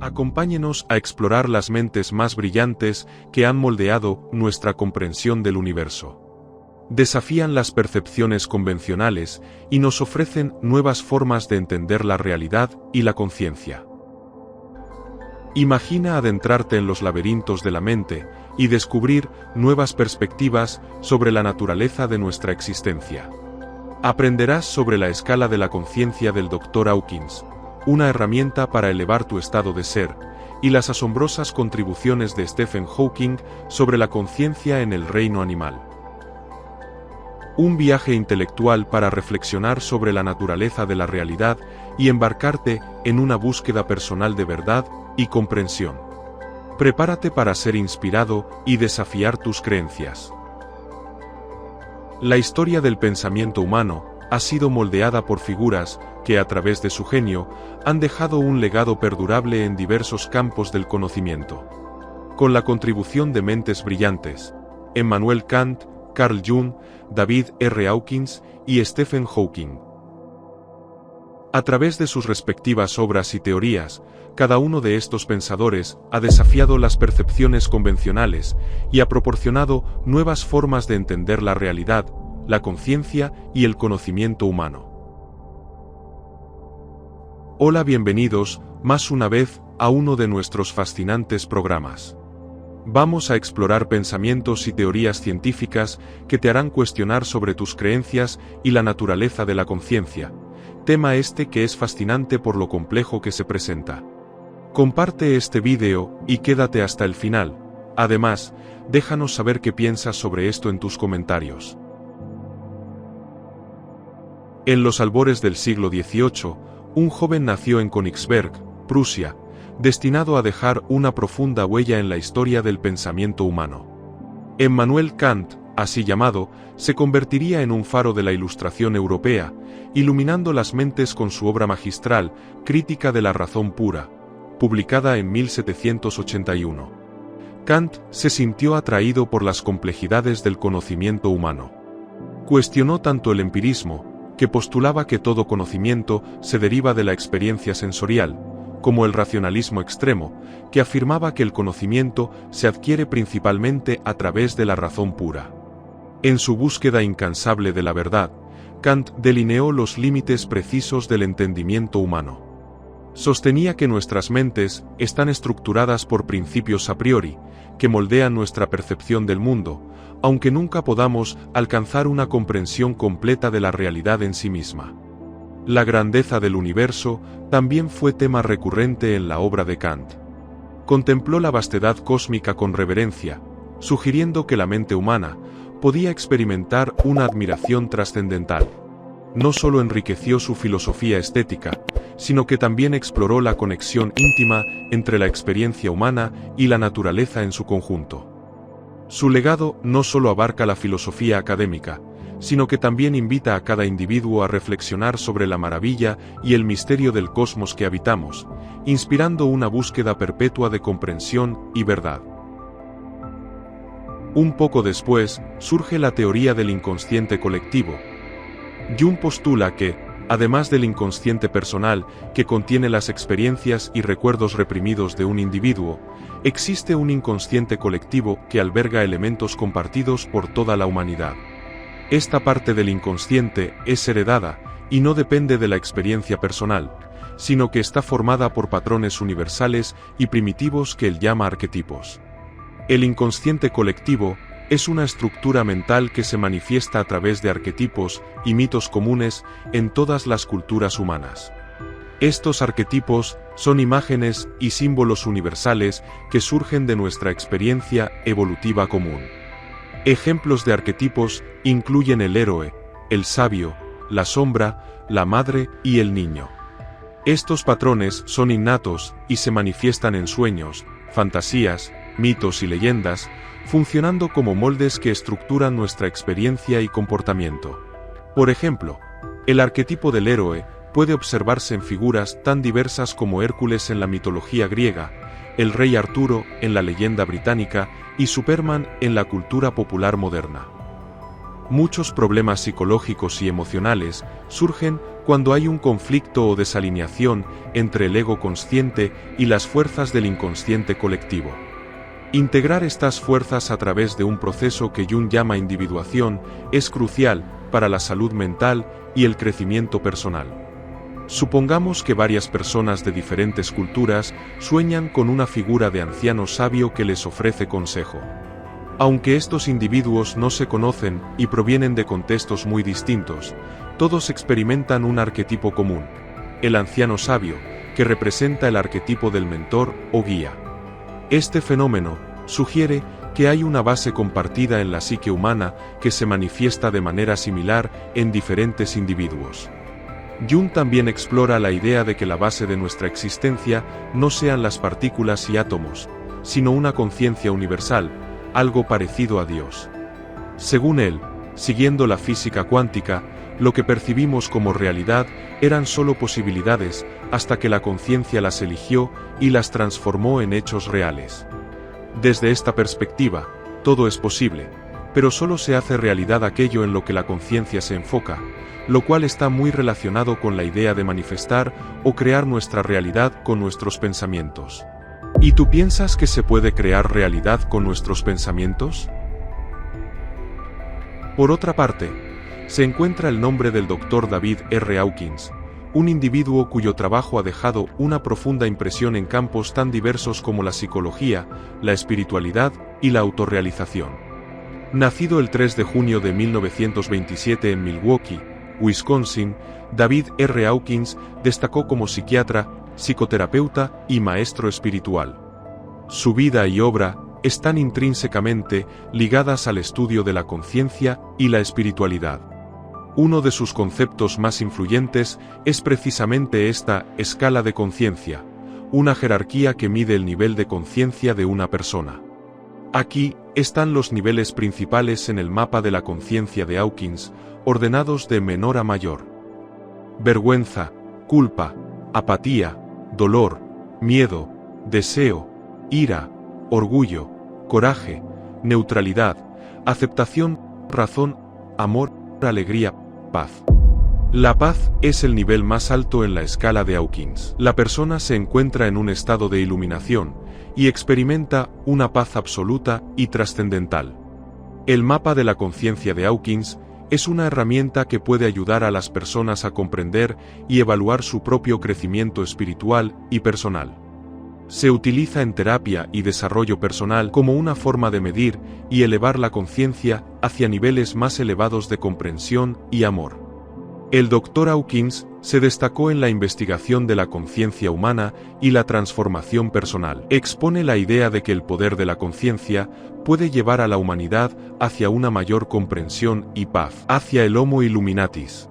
Acompáñenos a explorar las mentes más brillantes que han moldeado nuestra comprensión del universo. Desafían las percepciones convencionales y nos ofrecen nuevas formas de entender la realidad y la conciencia. Imagina adentrarte en los laberintos de la mente y descubrir nuevas perspectivas sobre la naturaleza de nuestra existencia. Aprenderás sobre la escala de la conciencia del Dr. Hawkins, una herramienta para elevar tu estado de ser, y las asombrosas contribuciones de Stephen Hawking sobre la conciencia en el reino animal. Un viaje intelectual para reflexionar sobre la naturaleza de la realidad y embarcarte en una búsqueda personal de verdad y comprensión. Prepárate para ser inspirado y desafiar tus creencias. La historia del pensamiento humano ha sido moldeada por figuras que, a través de su genio, han dejado un legado perdurable en diversos campos del conocimiento. Con la contribución de mentes brillantes, Immanuel Kant, Carl Jung, David R. Hawkins y Stephen Hawking. A través de sus respectivas obras y teorías, cada uno de estos pensadores ha desafiado las percepciones convencionales y ha proporcionado nuevas formas de entender la realidad, la conciencia y el conocimiento humano. Hola, bienvenidos, más una vez, a uno de nuestros fascinantes programas. Vamos a explorar pensamientos y teorías científicas que te harán cuestionar sobre tus creencias y la naturaleza de la conciencia, tema este que es fascinante por lo complejo que se presenta. Comparte este vídeo y quédate hasta el final. Además, déjanos saber qué piensas sobre esto en tus comentarios. En los albores del siglo XVIII, un joven nació en Königsberg, Prusia, destinado a dejar una profunda huella en la historia del pensamiento humano. Immanuel Kant, así llamado, se convertiría en un faro de la Ilustración europea, iluminando las mentes con su obra magistral, Crítica de la razón pura, publicada en 1781. Kant se sintió atraído por las complejidades del conocimiento humano. Cuestionó tanto el empirismo, que postulaba que todo conocimiento se deriva de la experiencia sensorial, como el racionalismo extremo, que afirmaba que el conocimiento se adquiere principalmente a través de la razón pura. En su búsqueda incansable de la verdad, Kant delineó los límites precisos del entendimiento humano. Sostenía que nuestras mentes están estructuradas por principios a priori, que moldean nuestra percepción del mundo, aunque nunca podamos alcanzar una comprensión completa de la realidad en sí misma. La grandeza del universo también fue tema recurrente en la obra de Kant. Contempló la vastedad cósmica con reverencia, sugiriendo que la mente humana podía experimentar una admiración trascendental. No solo enriqueció su filosofía estética, sino que también exploró la conexión íntima entre la experiencia humana y la naturaleza en su conjunto. Su legado no solo abarca la filosofía académica, sino que también invita a cada individuo a reflexionar sobre la maravilla y el misterio del cosmos que habitamos, inspirando una búsqueda perpetua de comprensión y verdad. Un poco después, surge la teoría del inconsciente colectivo. Jung postula que, además del inconsciente personal, que contiene las experiencias y recuerdos reprimidos de un individuo, existe un inconsciente colectivo que alberga elementos compartidos por toda la humanidad. Esta parte del inconsciente es heredada, y no depende de la experiencia personal, sino que está formada por patrones universales y primitivos que él llama arquetipos. El inconsciente colectivo es una estructura mental que se manifiesta a través de arquetipos y mitos comunes en todas las culturas humanas. Estos arquetipos son imágenes y símbolos universales que surgen de nuestra experiencia evolutiva común. Ejemplos de arquetipos incluyen el héroe, el sabio, la sombra, la madre y el niño. Estos patrones son innatos y se manifiestan en sueños, fantasías, mitos y leyendas, funcionando como moldes que estructuran nuestra experiencia y comportamiento. Por ejemplo, el arquetipo del héroe puede observarse en figuras tan diversas como Hércules en la mitología griega, el rey Arturo en la leyenda británica y Superman en la cultura popular moderna. Muchos problemas psicológicos y emocionales surgen cuando hay un conflicto o desalineación entre el ego consciente y las fuerzas del inconsciente colectivo. Integrar estas fuerzas a través de un proceso que Jung llama individuación es crucial para la salud mental y el crecimiento personal. Supongamos que varias personas de diferentes culturas sueñan con una figura de anciano sabio que les ofrece consejo. Aunque estos individuos no se conocen y provienen de contextos muy distintos, todos experimentan un arquetipo común, el anciano sabio, que representa el arquetipo del mentor o guía. Este fenómeno sugiere que hay una base compartida en la psique humana que se manifiesta de manera similar en diferentes individuos. Jung también explora la idea de que la base de nuestra existencia no sean las partículas y átomos, sino una conciencia universal, algo parecido a Dios. Según él, siguiendo la física cuántica, lo que percibimos como realidad eran solo posibilidades, hasta que la conciencia las eligió y las transformó en hechos reales. Desde esta perspectiva, todo es posible, pero solo se hace realidad aquello en lo que la conciencia se enfoca, lo cual está muy relacionado con la idea de manifestar o crear nuestra realidad con nuestros pensamientos. ¿Y tú piensas que se puede crear realidad con nuestros pensamientos? Por otra parte, se encuentra el nombre del Dr. David R. Hawkins, un individuo cuyo trabajo ha dejado una profunda impresión en campos tan diversos como la psicología, la espiritualidad y la autorrealización. Nacido el 3 de junio de 1927 en Milwaukee, Wisconsin, David R. Hawkins destacó como psiquiatra, psicoterapeuta y maestro espiritual. Su vida y obra están intrínsecamente ligadas al estudio de la conciencia y la espiritualidad. Uno de sus conceptos más influyentes es precisamente esta escala de conciencia, una jerarquía que mide el nivel de conciencia de una persona. Aquí están los niveles principales en el mapa de la conciencia de Hawkins, ordenados de menor a mayor. Vergüenza, culpa, apatía, dolor, miedo, deseo, ira, orgullo, coraje, neutralidad, aceptación, razón, amor, alegría, paz. La paz es el nivel más alto en la escala de Hawkins. La persona se encuentra en un estado de iluminación y experimenta una paz absoluta y trascendental. El mapa de la conciencia de Hawkins es una herramienta que puede ayudar a las personas a comprender y evaluar su propio crecimiento espiritual y personal. Se utiliza en terapia y desarrollo personal como una forma de medir y elevar la conciencia hacia niveles más elevados de comprensión y amor. El Dr. Hawkins se destacó en la investigación de la conciencia humana y la transformación personal. Expone la idea de que el poder de la conciencia puede llevar a la humanidad hacia una mayor comprensión y paz, hacia el Homo Illuminatis.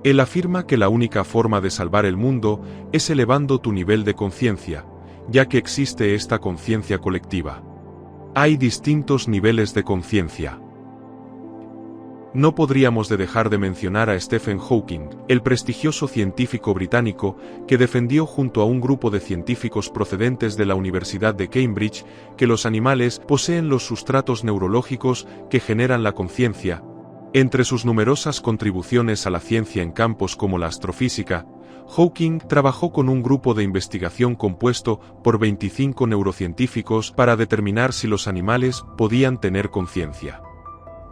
Él afirma que la única forma de salvar el mundo es elevando tu nivel de conciencia, ya que existe esta conciencia colectiva. Hay distintos niveles de conciencia. No podríamos dejar de mencionar a Stephen Hawking, el prestigioso científico británico que defendió junto a un grupo de científicos procedentes de la Universidad de Cambridge que los animales poseen los sustratos neurológicos que generan la conciencia. Entre sus numerosas contribuciones a la ciencia en campos como la astrofísica, Hawking trabajó con un grupo de investigación compuesto por 25 neurocientíficos para determinar si los animales podían tener conciencia.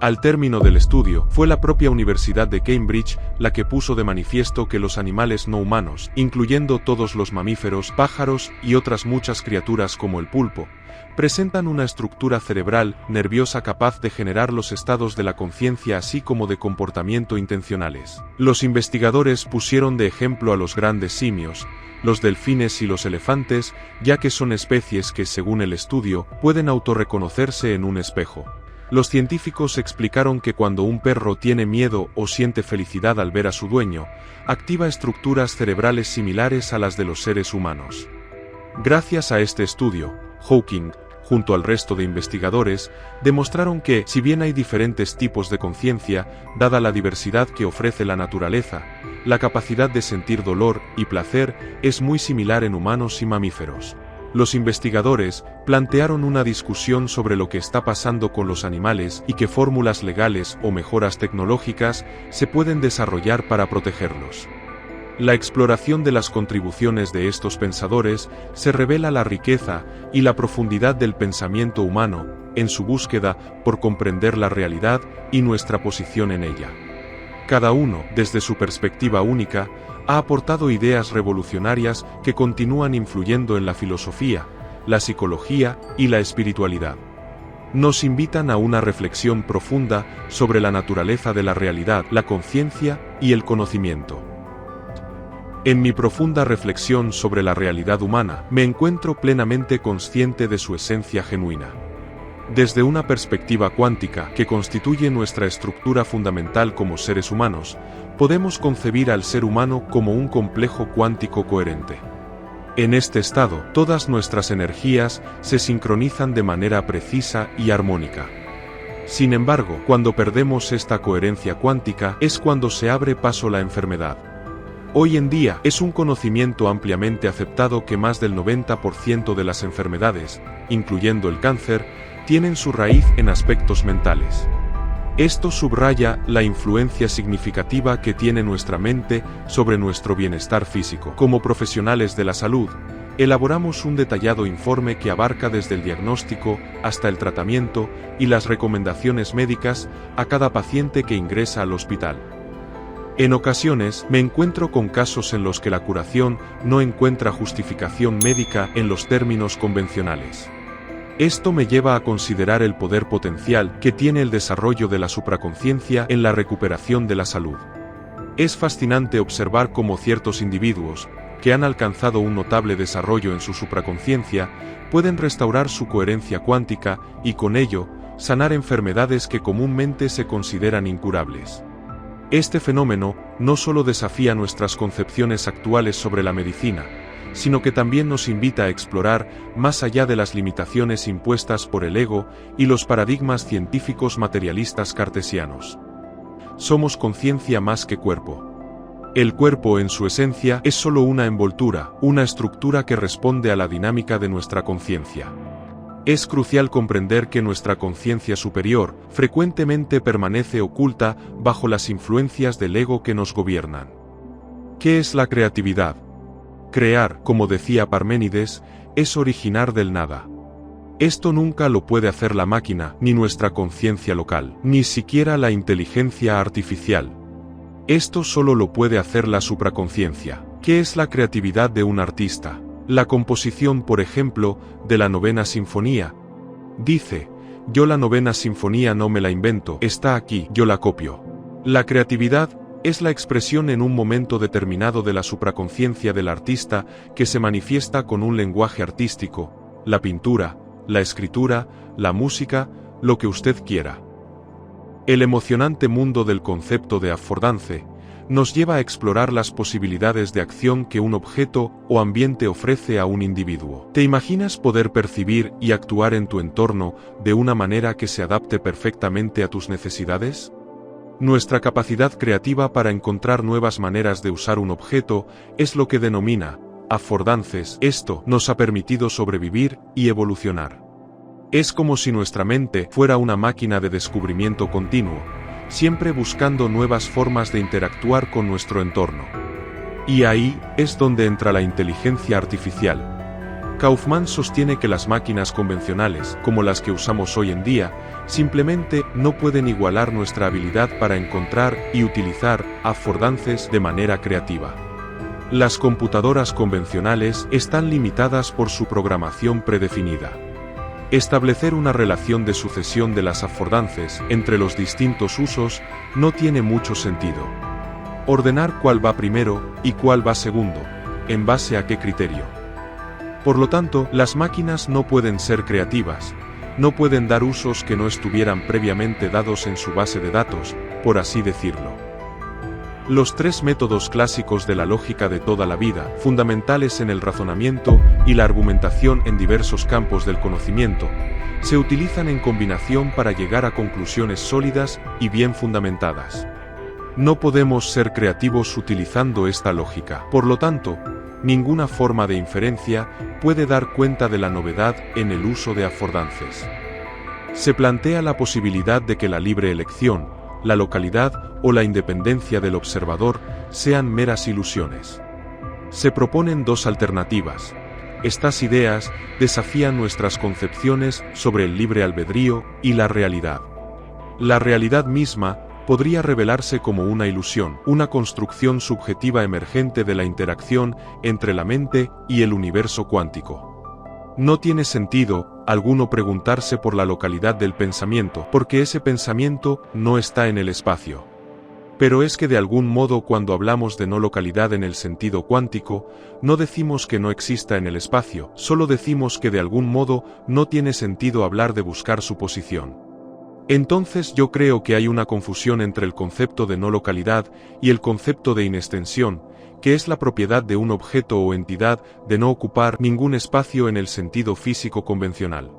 Al término del estudio, fue la propia Universidad de Cambridge la que puso de manifiesto que los animales no humanos, incluyendo todos los mamíferos, pájaros y otras muchas criaturas como el pulpo, presentan una estructura cerebral nerviosa capaz de generar los estados de la conciencia así como de comportamiento intencionales. Los investigadores pusieron de ejemplo a los grandes simios, los delfines y los elefantes, ya que son especies que, según el estudio, pueden autorreconocerse en un espejo. Los científicos explicaron que cuando un perro tiene miedo o siente felicidad al ver a su dueño, activa estructuras cerebrales similares a las de los seres humanos. Gracias a este estudio, Hawking, junto al resto de investigadores, demostraron que, si bien hay diferentes tipos de conciencia, dada la diversidad que ofrece la naturaleza, la capacidad de sentir dolor y placer es muy similar en humanos y mamíferos. Los investigadores plantearon una discusión sobre lo que está pasando con los animales y qué fórmulas legales o mejoras tecnológicas se pueden desarrollar para protegerlos. La exploración de las contribuciones de estos pensadores se revela la riqueza y la profundidad del pensamiento humano en su búsqueda por comprender la realidad y nuestra posición en ella. Cada uno, desde su perspectiva única, ha aportado ideas revolucionarias que continúan influyendo en la filosofía, la psicología y la espiritualidad. Nos invitan a una reflexión profunda sobre la naturaleza de la realidad, la conciencia y el conocimiento. En mi profunda reflexión sobre la realidad humana, me encuentro plenamente consciente de su esencia genuina. Desde una perspectiva cuántica que constituye nuestra estructura fundamental como seres humanos, podemos concebir al ser humano como un complejo cuántico coherente. En este estado, todas nuestras energías se sincronizan de manera precisa y armónica. Sin embargo, cuando perdemos esta coherencia cuántica es cuando se abre paso la enfermedad. Hoy en día es un conocimiento ampliamente aceptado que más del 90% de las enfermedades, incluyendo el cáncer, tienen su raíz en aspectos mentales. Esto subraya la influencia significativa que tiene nuestra mente sobre nuestro bienestar físico. Como profesionales de la salud, elaboramos un detallado informe que abarca desde el diagnóstico hasta el tratamiento y las recomendaciones médicas a cada paciente que ingresa al hospital. En ocasiones, me encuentro con casos en los que la curación no encuentra justificación médica en los términos convencionales. Esto me lleva a considerar el poder potencial que tiene el desarrollo de la supraconciencia en la recuperación de la salud. Es fascinante observar cómo ciertos individuos, que han alcanzado un notable desarrollo en su supraconciencia, pueden restaurar su coherencia cuántica y con ello, sanar enfermedades que comúnmente se consideran incurables. Este fenómeno no solo desafía nuestras concepciones actuales sobre la medicina, sino que también nos invita a explorar más allá de las limitaciones impuestas por el ego y los paradigmas científicos materialistas cartesianos. Somos conciencia más que cuerpo. El cuerpo en su esencia es solo una envoltura, una estructura que responde a la dinámica de nuestra conciencia. Es crucial comprender que nuestra conciencia superior frecuentemente permanece oculta bajo las influencias del ego que nos gobiernan. ¿Qué es la creatividad? Crear, como decía Parménides, es originar del nada. Esto nunca lo puede hacer la máquina, ni nuestra conciencia local, ni siquiera la inteligencia artificial. Esto solo lo puede hacer la supraconciencia. ¿Qué es la creatividad de un artista? La composición, por ejemplo, de la Novena Sinfonía. Dice, yo la Novena Sinfonía no me la invento, está aquí, yo la copio. La creatividad es la expresión en un momento determinado de la supraconciencia del artista que se manifiesta con un lenguaje artístico, la pintura, la escritura, la música, lo que usted quiera. El emocionante mundo del concepto de affordance nos lleva a explorar las posibilidades de acción que un objeto o ambiente ofrece a un individuo. ¿Te imaginas poder percibir y actuar en tu entorno de una manera que se adapte perfectamente a tus necesidades? Nuestra capacidad creativa para encontrar nuevas maneras de usar un objeto es lo que denomina affordances. Esto nos ha permitido sobrevivir y evolucionar. Es como si nuestra mente fuera una máquina de descubrimiento continuo, siempre buscando nuevas formas de interactuar con nuestro entorno. Y ahí es donde entra la inteligencia artificial. Kaufman sostiene que las máquinas convencionales, como las que usamos hoy en día, simplemente no pueden igualar nuestra habilidad para encontrar y utilizar affordances de manera creativa. Las computadoras convencionales están limitadas por su programación predefinida. Establecer una relación de sucesión de las affordances entre los distintos usos no tiene mucho sentido. Ordenar cuál va primero y cuál va segundo, ¿en base a qué criterio? Por lo tanto, las máquinas no pueden ser creativas, no pueden dar usos que no estuvieran previamente dados en su base de datos, por así decirlo. Los tres métodos clásicos de la lógica de toda la vida, fundamentales en el razonamiento y la argumentación en diversos campos del conocimiento, se utilizan en combinación para llegar a conclusiones sólidas y bien fundamentadas. No podemos ser creativos utilizando esta lógica. Por lo tanto, Ninguna forma de inferencia puede dar cuenta de la novedad en el uso de affordances. Se plantea la posibilidad de que la libre elección, la localidad o la independencia del observador sean meras ilusiones. Se proponen dos alternativas. Estas ideas desafían nuestras concepciones sobre el libre albedrío y la realidad. La realidad misma podría revelarse como una ilusión, una construcción subjetiva emergente de la interacción entre la mente y el universo cuántico. No tiene sentido alguno preguntarse por la localidad del pensamiento, porque ese pensamiento no está en el espacio. Pero es que de algún modo cuando hablamos de no localidad en el sentido cuántico, no decimos que no exista en el espacio, solo decimos que de algún modo no tiene sentido hablar de buscar su posición. Entonces yo creo que hay una confusión entre el concepto de no localidad y el concepto de inextensión, que es la propiedad de un objeto o entidad de no ocupar ningún espacio en el sentido físico convencional.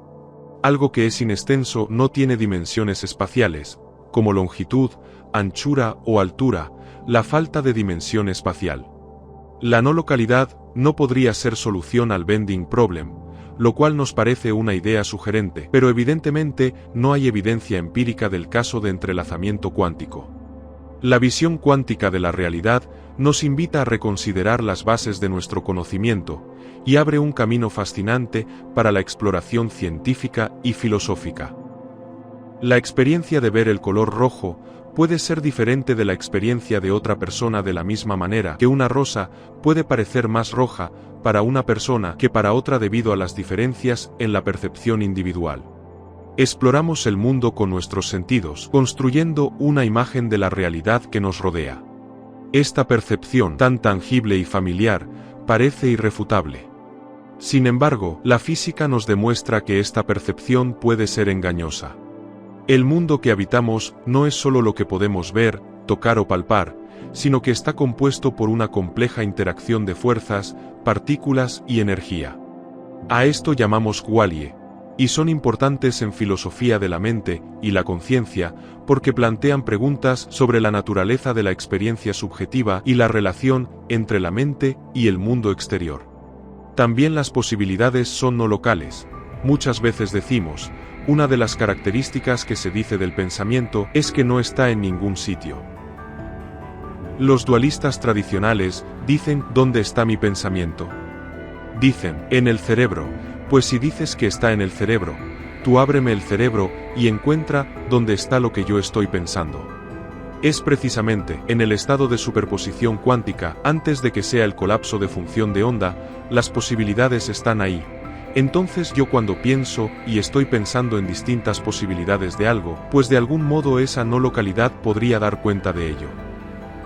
Algo que es inextenso no tiene dimensiones espaciales, como longitud, anchura o altura, la falta de dimensión espacial. La no localidad no podría ser solución al bending problem, lo cual nos parece una idea sugerente, pero evidentemente no hay evidencia empírica del caso de entrelazamiento cuántico. La visión cuántica de la realidad nos invita a reconsiderar las bases de nuestro conocimiento y abre un camino fascinante para la exploración científica y filosófica. La experiencia de ver el color rojo puede ser diferente de la experiencia de otra persona de la misma manera que una rosa puede parecer más roja para una persona que para otra debido a las diferencias en la percepción individual. Exploramos el mundo con nuestros sentidos, construyendo una imagen de la realidad que nos rodea. Esta percepción, tan tangible y familiar, parece irrefutable. Sin embargo, la física nos demuestra que esta percepción puede ser engañosa. El mundo que habitamos no es solo lo que podemos ver, tocar o palpar, sino que está compuesto por una compleja interacción de fuerzas, partículas y energía. A esto llamamos qualie, y son importantes en filosofía de la mente y la conciencia porque plantean preguntas sobre la naturaleza de la experiencia subjetiva y la relación entre la mente y el mundo exterior. También las posibilidades son no locales. Muchas veces decimos, una de las características que se dice del pensamiento es que no está en ningún sitio. Los dualistas tradicionales dicen, ¿dónde está mi pensamiento? Dicen, en el cerebro, pues si dices que está en el cerebro, tú ábreme el cerebro y encuentra dónde está lo que yo estoy pensando. Es precisamente en el estado de superposición cuántica, antes de que sea el colapso de función de onda, las posibilidades están ahí. Entonces yo cuando pienso y estoy pensando en distintas posibilidades de algo, pues de algún modo esa no localidad podría dar cuenta de ello.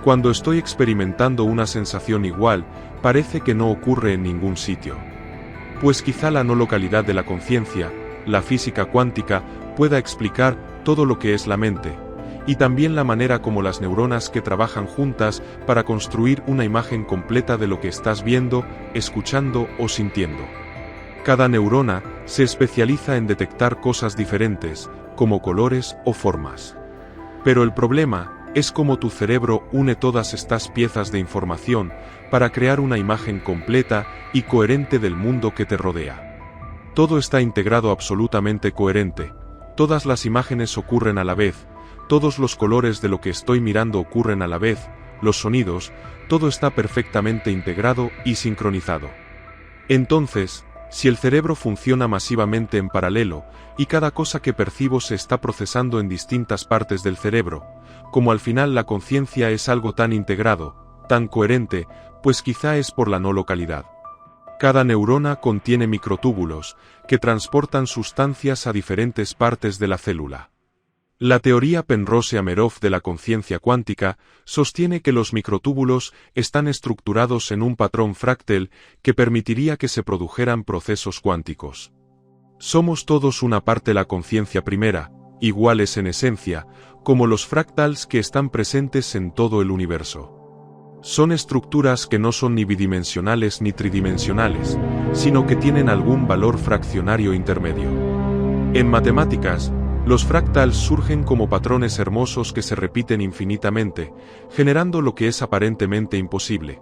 Cuando estoy experimentando una sensación igual, parece que no ocurre en ningún sitio. Pues quizá la no localidad de la conciencia, la física cuántica, pueda explicar todo lo que es la mente, y también la manera como las neuronas que trabajan juntas para construir una imagen completa de lo que estás viendo, escuchando o sintiendo. Cada neurona se especializa en detectar cosas diferentes, como colores o formas. Pero el problema es cómo tu cerebro une todas estas piezas de información para crear una imagen completa y coherente del mundo que te rodea. Todo está integrado absolutamente coherente, todas las imágenes ocurren a la vez, todos los colores de lo que estoy mirando ocurren a la vez, los sonidos, todo está perfectamente integrado y sincronizado. Entonces, si el cerebro funciona masivamente en paralelo, y cada cosa que percibo se está procesando en distintas partes del cerebro, como al final la conciencia es algo tan integrado, tan coherente, pues quizá es por la no localidad. Cada neurona contiene microtúbulos, que transportan sustancias a diferentes partes de la célula. La teoría Penrose-Hameroff de la conciencia cuántica sostiene que los microtúbulos están estructurados en un patrón fractal que permitiría que se produjeran procesos cuánticos. Somos todos una parte de la conciencia primera, iguales en esencia, como los fractals que están presentes en todo el universo. Son estructuras que no son ni bidimensionales ni tridimensionales, sino que tienen algún valor fraccionario intermedio. En matemáticas, los fractals surgen como patrones hermosos que se repiten infinitamente, generando lo que es aparentemente imposible,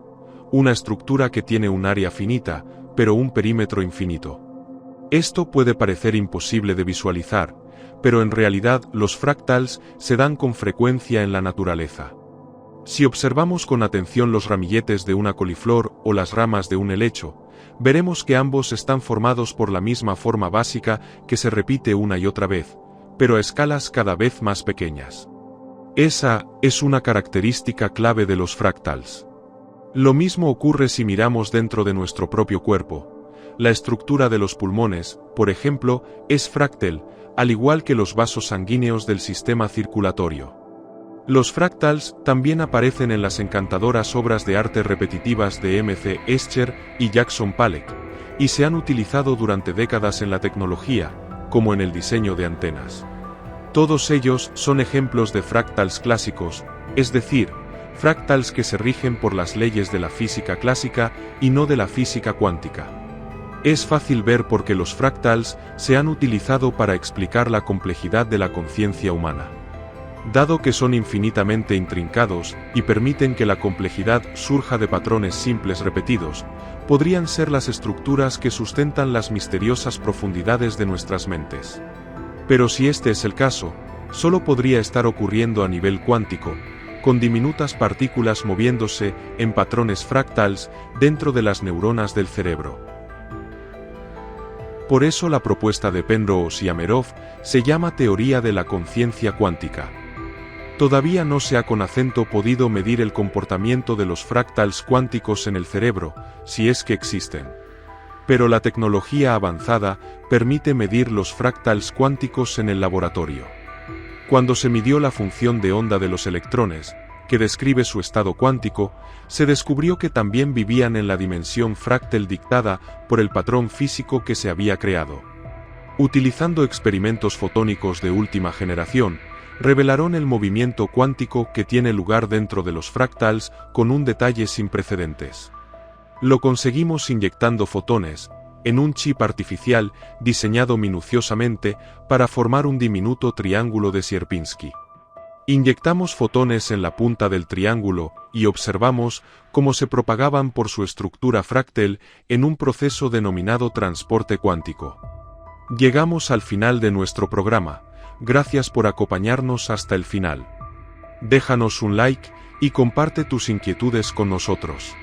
una estructura que tiene un área finita, pero un perímetro infinito. Esto puede parecer imposible de visualizar, pero en realidad los fractals se dan con frecuencia en la naturaleza. Si observamos con atención los ramilletes de una coliflor o las ramas de un helecho, veremos que ambos están formados por la misma forma básica que se repite una y otra vez, pero a escalas cada vez más pequeñas. Esa es una característica clave de los fractals. Lo mismo ocurre si miramos dentro de nuestro propio cuerpo. La estructura de los pulmones, por ejemplo, es fráctal, al igual que los vasos sanguíneos del sistema circulatorio. Los fractals también aparecen en las encantadoras obras de arte repetitivas de M.C. Escher y Jackson Pollock, y se han utilizado durante décadas en la tecnología, como en el diseño de antenas. Todos ellos son ejemplos de fractals clásicos, es decir, fractals que se rigen por las leyes de la física clásica y no de la física cuántica. Es fácil ver por qué los fractals se han utilizado para explicar la complejidad de la conciencia humana. Dado que son infinitamente intrincados y permiten que la complejidad surja de patrones simples repetidos, podrían ser las estructuras que sustentan las misteriosas profundidades de nuestras mentes. Pero si este es el caso, solo podría estar ocurriendo a nivel cuántico, con diminutas partículas moviéndose en patrones fractals dentro de las neuronas del cerebro. Por eso la propuesta de Penrose y Amerov se llama teoría de la conciencia cuántica. Todavía no se ha con acento podido medir el comportamiento de los fractals cuánticos en el cerebro, si es que existen. Pero la tecnología avanzada permite medir los fractals cuánticos en el laboratorio. Cuando se midió la función de onda de los electrones, que describe su estado cuántico, se descubrió que también vivían en la dimensión fractal dictada por el patrón físico que se había creado. Utilizando experimentos fotónicos de última generación, revelaron el movimiento cuántico que tiene lugar dentro de los fractals con un detalle sin precedentes. Lo conseguimos inyectando fotones en un chip artificial diseñado minuciosamente para formar un diminuto triángulo de Sierpinski. Inyectamos fotones en la punta del triángulo y observamos cómo se propagaban por su estructura fractal en un proceso denominado transporte cuántico. Llegamos al final de nuestro programa. Gracias por acompañarnos hasta el final. Déjanos un like y comparte tus inquietudes con nosotros.